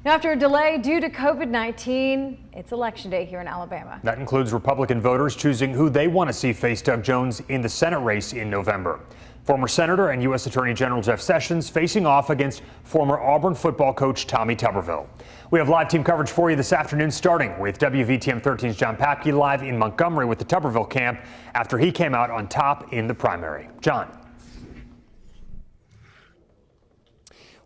Now, after a delay due to COVID-19, it's election day here in Alabama. That includes Republican voters choosing who they want to see face Doug Jones in the Senate race in November. Former Senator and U.S. Attorney General Jeff Sessions facing off against former Auburn football coach Tommy Tuberville. We have live team coverage for you this afternoon, starting with WVTM 13's John Papke live in Montgomery with the Tuberville camp after he came out on top in the primary. John.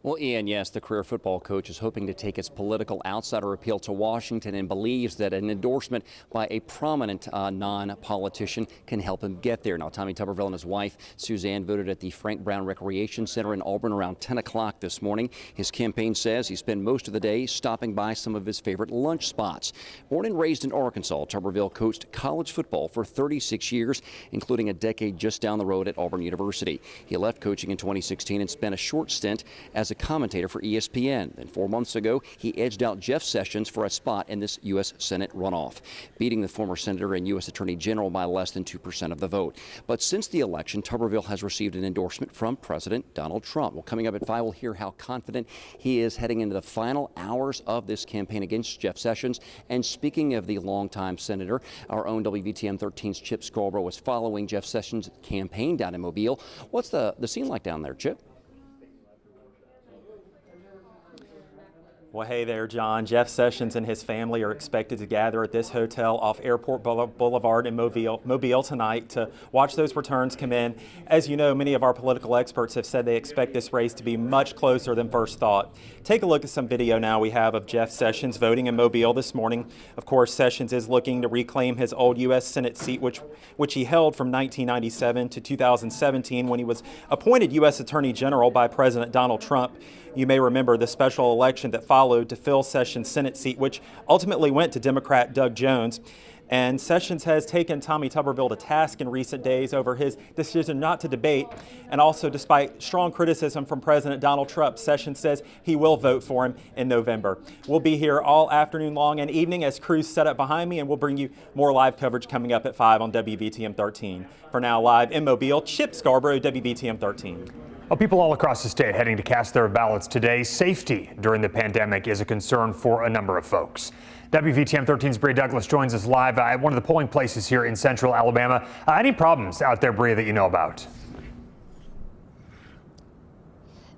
Well, Ian, yes, the career football coach is hoping to take its political outsider appeal to Washington and believes that an endorsement by a prominent non-politician can help him get there. Now, Tommy Tuberville and his wife, Suzanne, voted at the Frank Brown Recreation Center in Auburn around 10 o'clock this morning. His campaign says he spent most of the day stopping by some of his favorite lunch spots. Born and raised in Arkansas, Tuberville coached college football for 36 years, including a decade just down the road at Auburn University. He left coaching in 2016 and spent a short stint as a commentator for ESPN. Then 4 months ago, he edged out Jeff Sessions for a spot in this U.S. Senate runoff, beating the former senator and U.S. Attorney General by less than 2% of the vote. But since the election, Tuberville has received an endorsement from President Donald Trump. Well, coming up at 5, we'll hear how confident he is heading into the final hours of this campaign against Jeff Sessions. And speaking of the longtime senator, our own WVTM 13's Chip Scarborough was following Jeff Sessions' campaign down in Mobile. What's the scene like down there, Chip? Well, hey there, John. Jeff Sessions and his family are expected to gather at this hotel off Airport Boulevard in Mobile tonight to watch those returns come in. As you know, many of our political experts have said they expect this race to be much closer than first thought. Take a look at some video now we have of Jeff Sessions voting in Mobile this morning. Of course, Sessions is looking to reclaim his old U.S. Senate seat, which he held from 1997 to 2017 when he was appointed U.S. Attorney General by President Donald Trump. You may remember the special election that followed to fill Sessions' Senate seat, which ultimately went to Democrat Doug Jones. And Sessions has taken Tommy Tuberville to task in recent days over his decision not to debate. And also, despite strong criticism from President Donald Trump, Sessions says he will vote for him in November. We'll be here all afternoon long and evening as crews set up behind me, and we'll bring you more live coverage coming up at 5 on WVTM 13. For now, live in Mobile, Chip Scarborough, WVTM 13. Well, people all across the state heading to cast their ballots today. Safety during the pandemic is a concern for a number of folks. WVTM 13's Bria Douglas joins us live at one of the polling places here in central Alabama. Any problems out there, Bria, that you know about?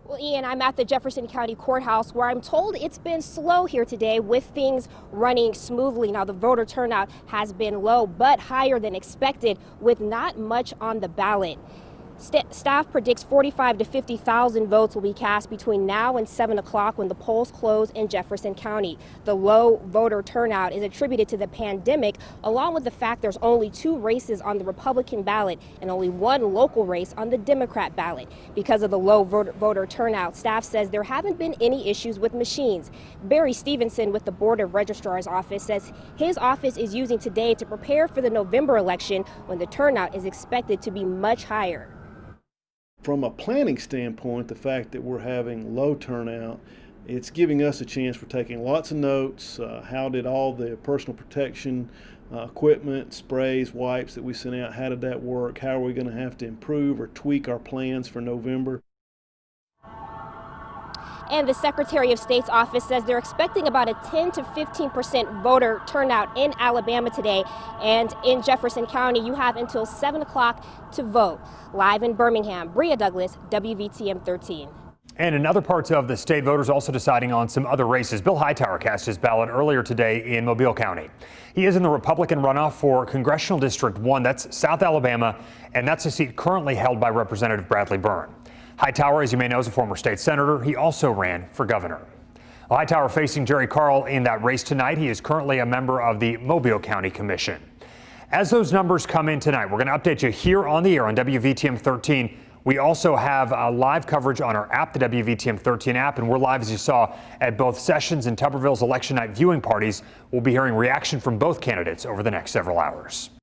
Well, Ian, I'm at the Jefferson County Courthouse where I'm told it's been slow here today with things running smoothly. Now, the voter turnout has been low, but higher than expected with not much on the ballot. Staff predicts 45,000 to 50,000 votes will be cast between now and 7 o'clock when the polls close in Jefferson County. The low voter turnout is attributed to the pandemic, along with the fact there's only 2 races on the Republican ballot and only 1 local race on the Democrat ballot. Because of the low voter turnout, staff says there haven't been any issues with machines. Barry Stevenson with the Board of Registrar's office says his office is using today to prepare for the November election when the turnout is expected to be much higher. From a planning standpoint, the fact that we're having low turnout, it's giving us a chance for taking lots of notes. How did all the personal protection equipment, sprays, wipes that we sent out, how did that work? How are we going to have to improve or tweak our plans for November? And the Secretary of State's office says they're expecting about a 10 to 15% voter turnout in Alabama today. And in Jefferson County, you have until 7 o'clock to vote. Live in Birmingham, Bria Douglas, WVTM 13. And in other parts of the state, voters also deciding on some other races. Bill Hightower cast his ballot earlier today in Mobile County. He is in the Republican runoff for Congressional District 1. That's South Alabama, and that's a seat currently held by Representative Bradley Byrne. Hightower, as you may know, is a former state senator. He also ran for governor. Well, Hightower facing Jerry Carl in that race tonight. He is currently a member of the Mobile County Commission. As those numbers come in tonight, we're going to update you here on the air on WVTM 13. We also have live coverage on our app, the WVTM 13 app, and we're live, as you saw, at both Sessions and Tuberville's election night viewing parties. We'll be hearing reaction from both candidates over the next several hours.